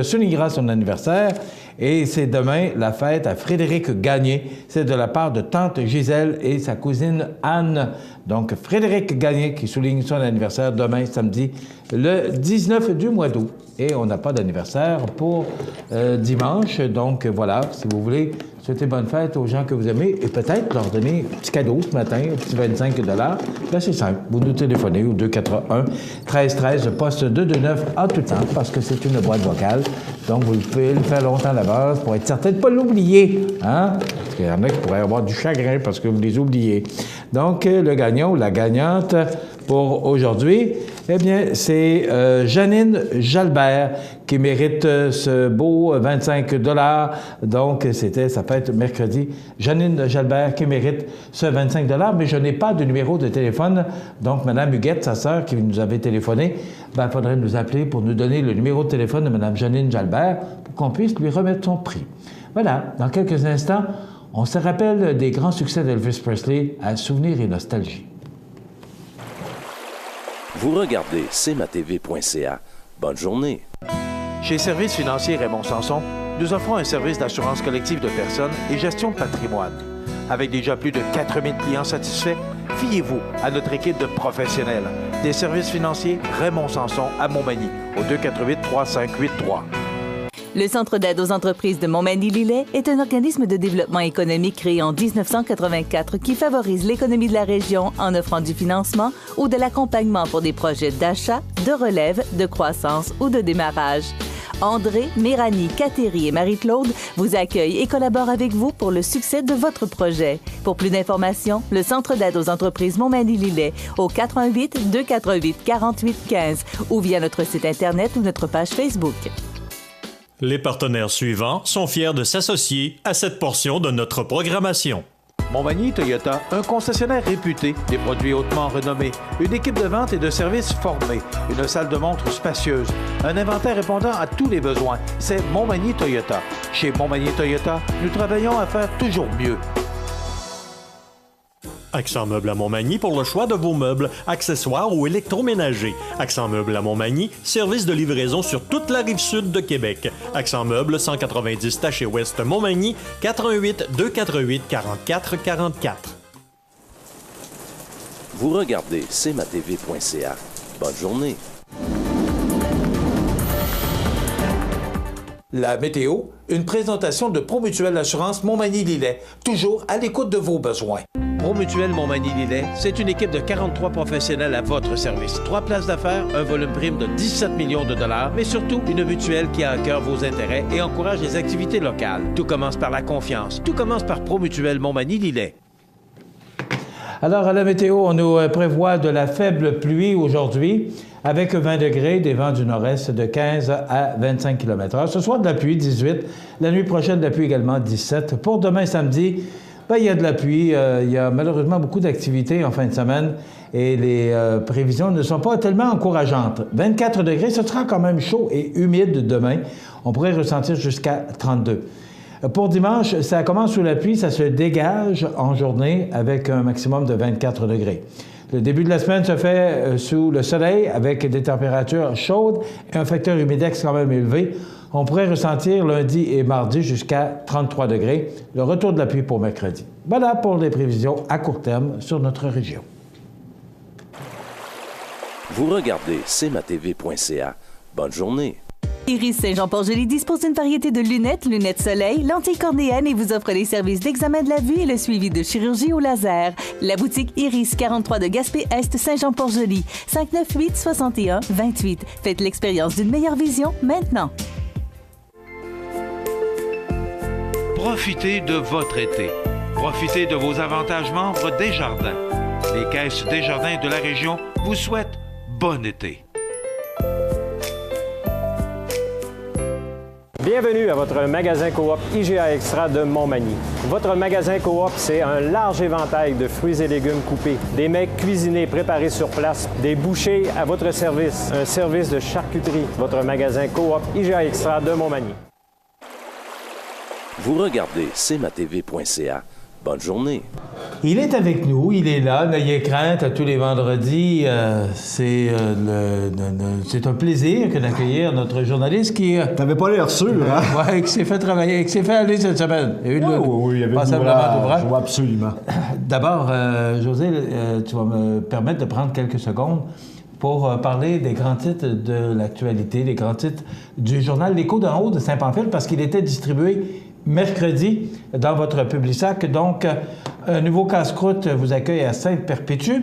soulignera son anniversaire. Et c'est demain la fête à Frédéric Gagné. C'est de la part de tante Gisèle et sa cousine Anne. Donc, Frédéric Gagné qui souligne son anniversaire demain, samedi, le 19 du mois d'août. Et on n'a pas d'anniversaire pour dimanche. Donc, voilà, si vous voulez souhaiter bonne fête aux gens que vous aimez et peut-être leur donner un petit cadeau ce matin, un petit 25 $, bien, c'est simple. Vous nous téléphonez au 281-1313, poste 229 en tout temps, parce que c'est une boîte vocale. Donc, vous pouvez le faire longtemps à l'avance pour être certain de ne pas l'oublier. Hein? Parce qu'il y en a qui pourraient avoir du chagrin parce que vous les oubliez. Donc, le gagnant ou la gagnante pour aujourd'hui, eh bien, c'est Janine Jalbert qui mérite ce beau 25 $. Donc, c'était sa fête mercredi. Janine Jalbert qui mérite ce 25 $, mais je n'ai pas de numéro de téléphone. Donc, Mme Huguette, sa sœur, qui nous avait téléphoné, il faudrait nous appeler pour nous donner le numéro de téléphone de Mme Janine Jalbert pour qu'on puisse lui remettre son prix. Voilà, dans quelques instants, on se rappelle des grands succès d'Elvis Presley à Souvenirs et Nostalgie. Vous regardez cmatv.ca. Bonne journée. Chez Services financiers Raymond Sanson, nous offrons un service d'assurance collective de personnes et gestion de patrimoine. Avec déjà plus de 4000 clients satisfaits, fiez-vous à notre équipe de professionnels. Des services financiers Raymond Sanson à Montmagny, au 248-3583. Le Centre d'aide aux entreprises de Montmagny-Lillet est un organisme de développement économique créé en 1984 qui favorise l'économie de la région en offrant du financement ou de l'accompagnement pour des projets d'achat, de relève, de croissance ou de démarrage. André, Méranie, Cathéry et Marie-Claude vous accueillent et collaborent avec vous pour le succès de votre projet. Pour plus d'informations, le Centre d'aide aux entreprises Montmagny-Lillet au 418-248-4815 ou via notre site Internet ou notre page Facebook. Les partenaires suivants sont fiers de s'associer à cette portion de notre programmation. Montmagny Toyota, un concessionnaire réputé, des produits hautement renommés, une équipe de vente et de services formée, une salle de montre spacieuse, un inventaire répondant à tous les besoins. C'est Montmagny Toyota. Chez Montmagny Toyota, nous travaillons à faire toujours mieux. Accent Meubles à Montmagny pour le choix de vos meubles, accessoires ou électroménagers. Accent Meubles à Montmagny, service de livraison sur toute la rive sud de Québec. Accent Meubles, 190 Taché Ouest Montmagny, 418-248-4444. Vous regardez cmatv.ca. Bonne journée. La météo, une présentation de Promutuelle Assurance Montmagny-Lillet, toujours à l'écoute de vos besoins. Promutuelle Montmagny-Lillet, c'est une équipe de 43 professionnels à votre service. 3 places d'affaires, un volume prime de 17 millions de dollars, mais surtout une mutuelle qui a à cœur vos intérêts et encourage les activités locales. Tout commence par la confiance. Tout commence par Promutuelle Montmagny-Lillet. Alors, à la météo, on nous prévoit de la faible pluie aujourd'hui, avec 20 degrés, des vents du nord-est de 15 à 25 km/h. Ce soir, de la pluie, 18. La nuit prochaine, de la pluie également, 17. Pour demain, samedi, il y a de la pluie. Il y a malheureusement beaucoup d'activités en fin de semaine et les prévisions ne sont pas tellement encourageantes. 24 degrés, ce sera quand même chaud et humide demain. On pourrait ressentir jusqu'à 32. Pour dimanche, ça commence sous la pluie, ça se dégage en journée avec un maximum de 24 degrés. Le début de la semaine se fait sous le soleil avec des températures chaudes et un facteur humidex quand même élevé. On pourrait ressentir lundi et mardi jusqu'à 33 degrés. Le retour de la pluie pour mercredi. Voilà pour les prévisions à court terme sur notre région. Vous regardez cmatv.ca. Bonne journée. Iris Saint-Jean-Port-Joli dispose d'une variété de lunettes, lunettes soleil, lentilles cornéennes et vous offre les services d'examen de la vue et le suivi de chirurgie au laser. La boutique Iris 43 de Gaspé-Est Saint-Jean-Port-Joli, 598-61-28. Faites l'expérience d'une meilleure vision maintenant. Profitez de votre été. Profitez de vos avantages membres Desjardins. Les caisses Desjardins de la région vous souhaitent bon été. Bienvenue à votre magasin Coop IGA Extra de Montmagny. Votre magasin Coop, c'est un large éventail de fruits et légumes coupés, des mets cuisinés préparés sur place, des bouchées à votre service, un service de charcuterie. Votre magasin Coop IGA Extra de Montmagny. Vous regardez cmatv.ca. Bonne journée. Il est avec nous, il est là, n'ayez crainte, à tous les vendredis. C'est un plaisir que d'accueillir notre journaliste qui... T'avais pas l'air sûr, hein? Oui, qui s'est fait travailler, qui s'est fait aller cette semaine. Oui, il y avait d'ouvrage. Oui, absolument. D'abord, José, tu vas me permettre de prendre quelques secondes pour parler des grands titres de l'actualité, des grands titres du journal L'Écho d'en haut de Saint-Pamphile, parce qu'il était distribué mercredi dans votre Publisac. Donc, un nouveau casse-croûte vous accueille à Sainte-Perpétue,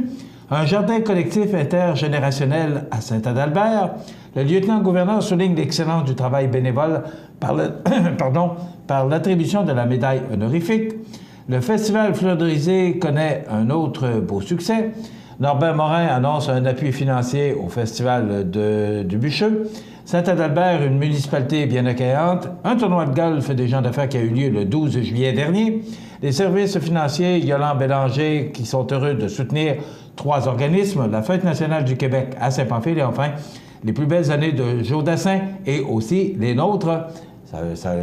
un jardin collectif intergénérationnel à Saint-Adalbert. Le lieutenant-gouverneur souligne l'excellence du travail bénévole par l'attribution de la médaille honorifique. Le festival Fleurisé connaît un autre beau succès. Norbert Morin annonce un appui financier au festival du Bûcheux. Saint-Adalbert, une municipalité bien accueillante. Un tournoi de golf des gens d'affaires qui a eu lieu le 12 juillet dernier. Les services financiers Yolande Bélanger qui sont heureux de soutenir 3 organismes. La Fête nationale du Québec à Saint-Pamphile et enfin les plus belles années de Joe Dassin et aussi les nôtres.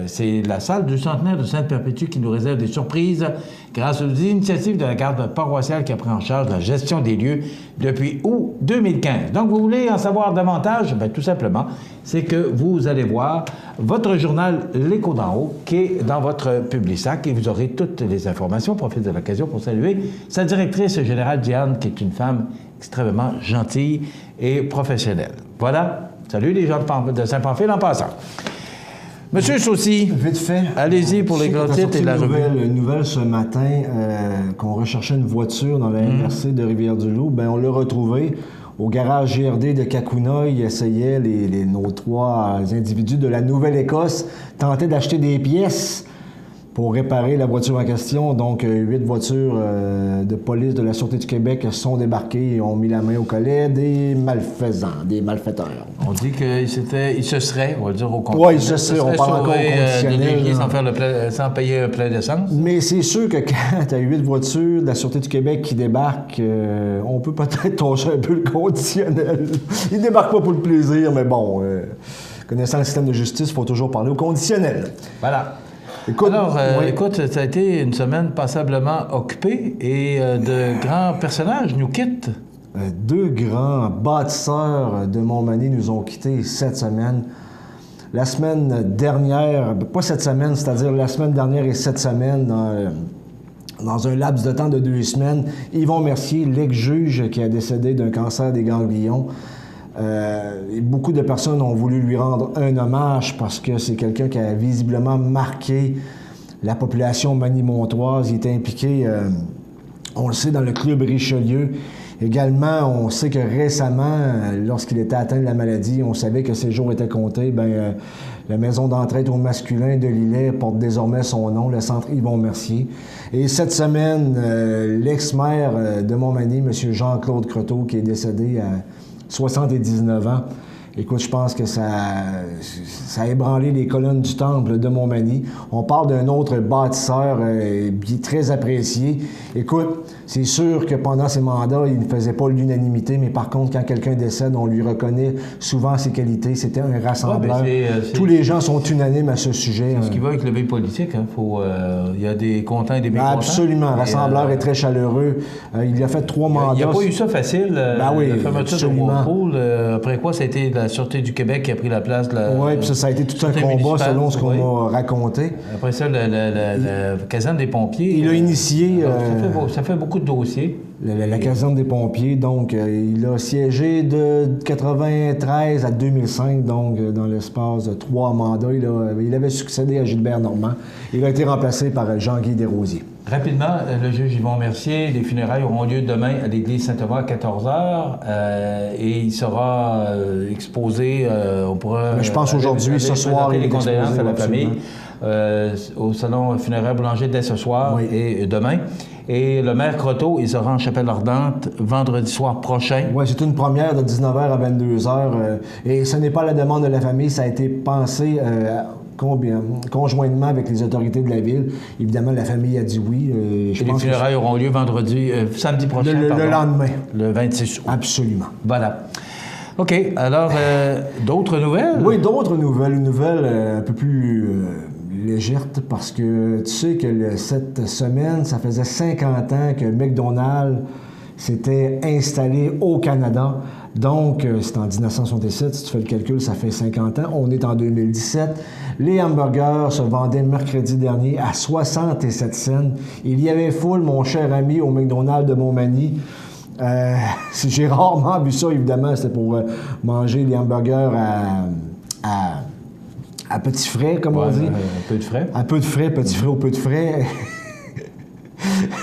C'est la salle du centenaire de Sainte-Perpétue qui nous réserve des surprises grâce aux initiatives de la garde paroissiale qui a pris en charge la gestion des lieux depuis août 2015. Donc, vous voulez en savoir davantage? Bien, tout simplement, c'est que vous allez voir votre journal L'Écho d'en haut qui est dans votre Publisac et vous aurez toutes les informations. Profite de l'occasion pour saluer sa directrice générale, Diane, qui est une femme extrêmement gentille et professionnelle. Voilà. Salut les gens de Saint-Pamphile en passant. Monsieur Saucy, vite fait. Allez-y pour les grands titres et la revue. Une nouvelle ce matin qu'on recherchait une voiture dans la MRC de Rivière-du-Loup. Bien, on l'a retrouvée au garage GRD de Kakuna. Ils essayaient, nos 3 individus de la Nouvelle-Écosse, tentaient d'acheter des pièces pour réparer la voiture en question. Donc, 8 voitures de police de la Sûreté du Québec sont débarquées et ont mis la main au collet des malfaisants, des malfaiteurs. On dit qu'ils se seraient, on va le dire au conditionnel. Oui, ils se seraient, on parle encore au conditionnel. Sans payer un plein d'essence. Mais c'est sûr que quand tu as 8 voitures de la Sûreté du Québec qui débarquent, on peut peut-être torcher un peu le conditionnel. Ils ne débarquent pas pour le plaisir, mais bon, connaissant le système de justice, il faut toujours parler au conditionnel. Voilà. Écoute, ça a été une semaine passablement occupée et de grands personnages nous quittent. 2 grands bâtisseurs de Montmagny nous ont quittés cette semaine. La semaine dernière, pas cette semaine, c'est-à-dire la semaine dernière et cette semaine, dans un laps de temps de 2 semaines, Yvon Mercier, l'ex-juge qui a décédé d'un cancer des ganglions, Et beaucoup de personnes ont voulu lui rendre un hommage parce que c'est quelqu'un qui a visiblement marqué la population magny-montoise. Il était impliqué, on le sait, dans le club Richelieu. Également, on sait que récemment, lorsqu'il était atteint de la maladie, on savait que ses jours étaient comptés. La maison d'entraide au masculin de Lillet porte désormais son nom, le centre Yvon Mercier. Et cette semaine, l'ex-maire de Montmagny, M. Jean-Claude Croteau, qui est décédé à 79 ans, écoute, je pense que ça a ébranlé les colonnes du temple de Montmagny. On parle d'un autre bâtisseur très apprécié. Écoute, c'est sûr que pendant ses mandats, il ne faisait pas l'unanimité, mais par contre, quand quelqu'un décède, on lui reconnaît souvent ses qualités. C'était un rassembleur. Tous les gens sont unanimes à ce sujet. C'est ce qui va avec le veille politique. Hein. Il y a des contents et des mécontents. Absolument. Le rassembleur est très chaleureux. Il a fait 3 mandats. Il n'y a pas eu ça facile. La fermeture de Whirlpool. Après quoi, ça a été la Sûreté du Québec qui a pris la place de la... Oui, puis ça a été tout un combat selon ce qu'on m'a raconté. Après ça, la caserne des pompiers... Il a initié... ça fait beaucoup de dossiers. La caserne des pompiers, donc, il a siégé de 93 à 2005, donc, dans l'espace de 3 mandats. Il avait succédé à Gilbert Normand. Il a été remplacé par Jean-Guy Desrosiers. Rapidement, le juge Yvon Mercier, les funérailles auront lieu demain à l'église Saint-Thomas à 14h et il sera exposé, on pourra... Mais je pense aujourd'hui, ce soir, il est exposé. Les condoléances à la famille au salon funéraire Boulanger dès ce soir et demain. Et le maire Croteau, il sera en Chapelle Ardente vendredi soir prochain. Oui, c'est une première de 19h à 22h. Et ce n'est pas la demande de la famille, ça a été pensé... conjointement avec les autorités de la ville. Évidemment, la famille a dit oui. Les funérailles auront lieu samedi prochain. Le lendemain. Le 26 août. Absolument. Voilà. OK. Alors, d'autres nouvelles? Oui, d'autres nouvelles. Une nouvelle un peu plus légère parce que tu sais que cette semaine, ça faisait 50 ans que McDonald's s'était installé au Canada. Donc, c'est en 1967, si tu fais le calcul, ça fait 50 ans. On est en 2017. Les hamburgers se vendaient mercredi dernier à 67 cents. Il y avait foule, mon cher ami, au McDonald's de Montmagny. J'ai rarement vu ça, évidemment. C'était pour manger les hamburgers à petits frais, comme on dit. Un peu de frais. À peu de frais, petits frais au peu de frais.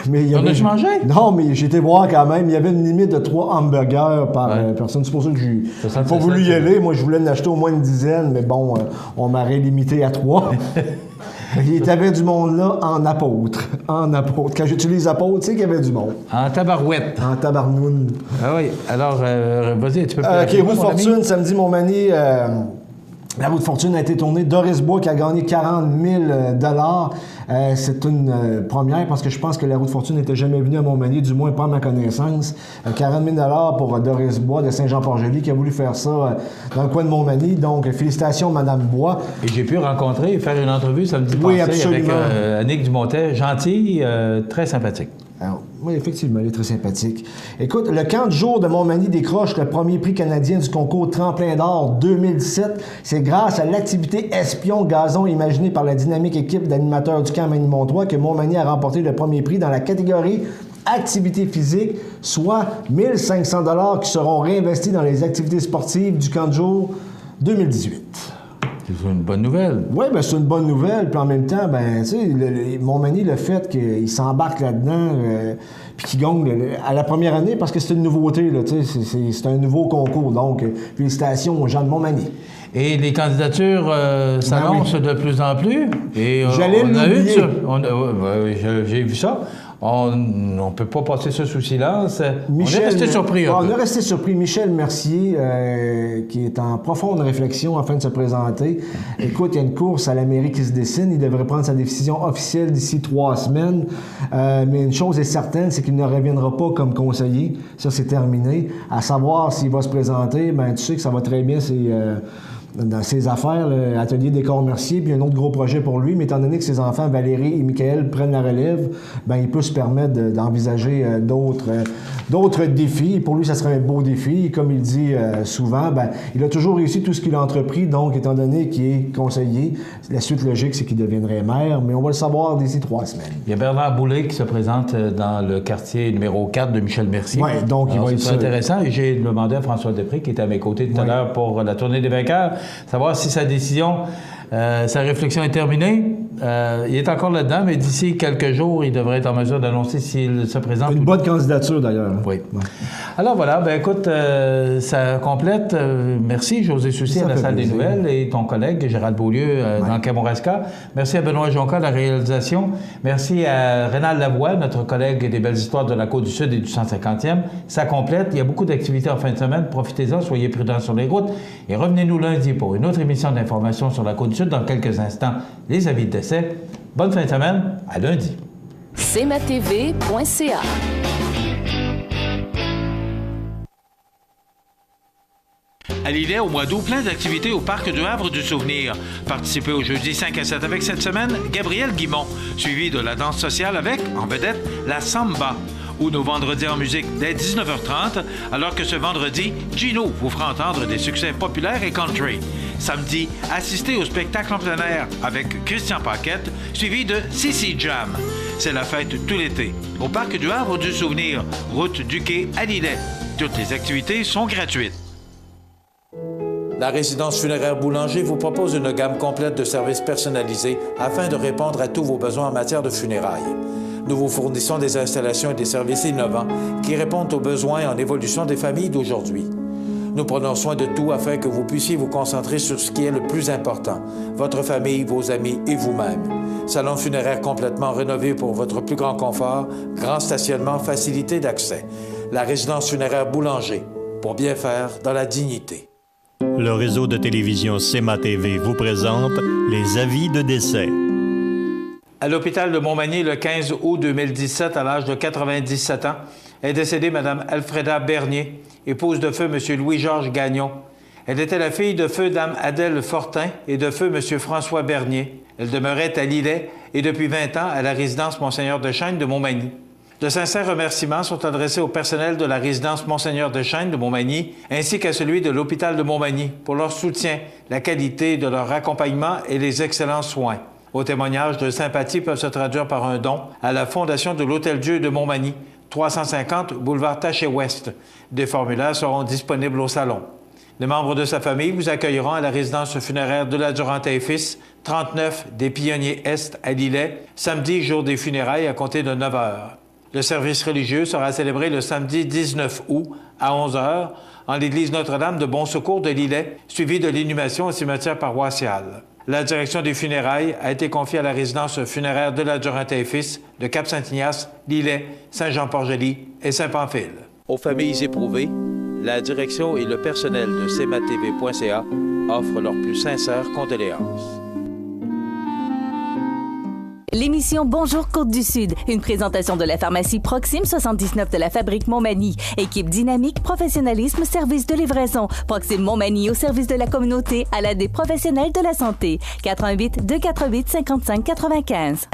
On a-tu mangé? Non, mais j'ai été voir quand même. Il y avait une limite de 3 hamburgers par personne. C'est pour ça que j'ai pas voulu y aller. Moi, je voulais en acheter au moins une dizaine, mais bon, on m'aurait limité à 3. Il y avait du monde là en apôtre. En apôtre. Quand j'utilise apôtre, tu sais qu'il y avait du monde. En tabarouette. En tabarnoune. Ah oui. Alors, vas-y, tu peux... OK, roue de fortune, samedi, Montmagny... La roue de fortune a été tournée. Doris Bois qui a gagné 40 000 $. C'est une première parce que je pense que la roue de fortune n'était jamais venue à Montmagny, du moins pas à ma connaissance. 40 000 $ pour Doris Bois de Saint-Jean-Port-Joli qui a voulu faire ça dans le coin de Montmagny. Donc, félicitations, Madame Bois. Et j'ai pu rencontrer et faire une entrevue samedi passé avec Annick Dumontet. Gentille, très sympathique. Alors, oui, effectivement, elle est très sympathique. Écoute, le camp de jour de Montmagny décroche le premier prix canadien du concours Tremplin d'or 2017. C'est grâce à l'activité Espion Gazon imaginée par la dynamique équipe d'animateurs du camp Magny-Montois que Montmagny a remporté le premier prix dans la catégorie activité physique, soit 1 500 $ qui seront réinvestis dans les activités sportives du camp de jour 2018. C'est une bonne nouvelle. Oui, bien, c'est une bonne nouvelle. Puis en même temps, ben, tu sais, Montmagny, le fait qu'il s'embarque là-dedans, puis qu'il gagne à la première année, parce que c'est une nouveauté, là, tu sais, c'est un nouveau concours. Donc, félicitations aux gens de Montmagny. Et les candidatures s'annoncent de plus en plus. Et j'allais l'oublier. J'ai vu ça. On ne peut pas passer ça sous silence. On est resté surpris. On est resté surpris. Michel Mercier, qui est en profonde réflexion afin de se présenter. Écoute, il y a une course à la mairie qui se dessine. Il devrait prendre sa décision officielle d'ici 3 semaines. Mais une chose est certaine, c'est qu'il ne reviendra pas comme conseiller. Ça, c'est terminé. À savoir s'il va se présenter, ben tu sais que ça va très bien. dans ses affaires, l'atelier Décor Mercier, puis un autre gros projet pour lui, mais étant donné que ses enfants, Valérie et Michael, prennent la relève, ben il peut se permettre d'envisager d'autres défis. Pour lui, ça serait un beau défi. Comme il dit souvent, ben, il a toujours réussi tout ce qu'il a entrepris, donc étant donné qu'il est conseiller, la suite logique, c'est qu'il deviendrait maire, mais on va le savoir d'ici 3 semaines. Il y a Bernard Boulay qui se présente dans le quartier numéro 4 de Michel Mercier. Oui, donc il va être intéressant. Et j'ai demandé à François Després, qui était à mes côtés tout à l'heure pour la tournée des vainqueurs, savoir si sa décision, sa réflexion est terminée. Il est encore là-dedans, mais d'ici quelques jours, il devrait être en mesure d'annoncer s'il se présente. Une bonne candidature, d'ailleurs. Oui. Ouais. Alors voilà, ben écoute, ça complète. Merci, José Soucy à la salle des nouvelles et ton collègue Gérald Beaulieu dans Kamouraska. Merci à Benoît Jonca, la réalisation. Merci à Rénal Lavoie, notre collègue des Belles Histoires de la Côte-du-Sud et du 150e. Ça complète. Il y a beaucoup d'activités en fin de semaine. Profitez-en, soyez prudents sur les routes. Et revenez-nous lundi pour une autre émission d'information sur la Côte-du-Sud. Dans quelques instants, les avis de décès. Bonne fin de semaine. À lundi. cmatv.ca. À Lillet, au mois d'août, plein d'activités au Parc du Havre du Souvenir. Participez au jeudi 5 à 7 avec cette semaine, Gabriel Guimont, suivi de la danse sociale avec, en vedette, la Samba. Ou nos vendredis en musique dès 19h30, alors que ce vendredi, Gino vous fera entendre des succès populaires et country. Samedi, assistez au spectacle en plein air avec Christian Paquette, suivi de Sissi Jam. C'est la fête tout l'été. Au Parc du Havre du Souvenir, route du Quai à Lillet. Toutes les activités sont gratuites. La résidence funéraire Boulanger vous propose une gamme complète de services personnalisés afin de répondre à tous vos besoins en matière de funérailles. Nous vous fournissons des installations et des services innovants qui répondent aux besoins en évolution des familles d'aujourd'hui. Nous prenons soin de tout afin que vous puissiez vous concentrer sur ce qui est le plus important, votre famille, vos amis et vous-même. Salon funéraire complètement rénové pour votre plus grand confort, grand stationnement, facilité d'accès. La résidence funéraire Boulanger, pour bien faire dans la dignité. Le réseau de télévision CMA-TV vous présente les avis de décès. À l'hôpital de Montmagny, le 15 août 2017, à l'âge de 97 ans, est décédée Mme Alfreda Bernier, épouse de feu M. Louis-Georges Gagnon. Elle était la fille de feu Dame Adèle Fortin et de feu M. François Bernier. Elle demeurait à Lillet et depuis 20 ans à la résidence Monseigneur de Chêne de Montmagny. De sincères remerciements sont adressés au personnel de la résidence Monseigneur de Chêne de Montmagny ainsi qu'à celui de l'hôpital de Montmagny pour leur soutien, la qualité de leur accompagnement et les excellents soins. Vos témoignages de sympathie peuvent se traduire par un don à la Fondation de l'Hôtel-Dieu de Montmagny, 350 boulevard Taché-Ouest. Des formulaires seront disponibles au salon. Les membres de sa famille vous accueilleront à la résidence funéraire de la Durante et Fils, 39 des Pionniers Est à Lillet, samedi, jour des funérailles à compter de 9 h. Le service religieux sera célébré le samedi 19 août à 11 h en l'église Notre-Dame de Bon Secours de Lillet, suivi de l'inhumation au cimetière paroissial. La direction des funérailles a été confiée à la résidence funéraire de la Durante et Fils de Cap-Saint-Ignace, Lillet, Saint-Jean-Port-Joli et Saint-Pamphile. Aux familles éprouvées, la direction et le personnel de cmatv.ca offrent leurs plus sincères condoléances. L'émission Bonjour Côte-du-Sud, une présentation de la pharmacie Proxime 79 de la Fabrique Montmagny. Équipe dynamique, professionnalisme, service de livraison. Proxime Montmagny au service de la communauté à l'aide des professionnels de la santé. 88 248 55 95.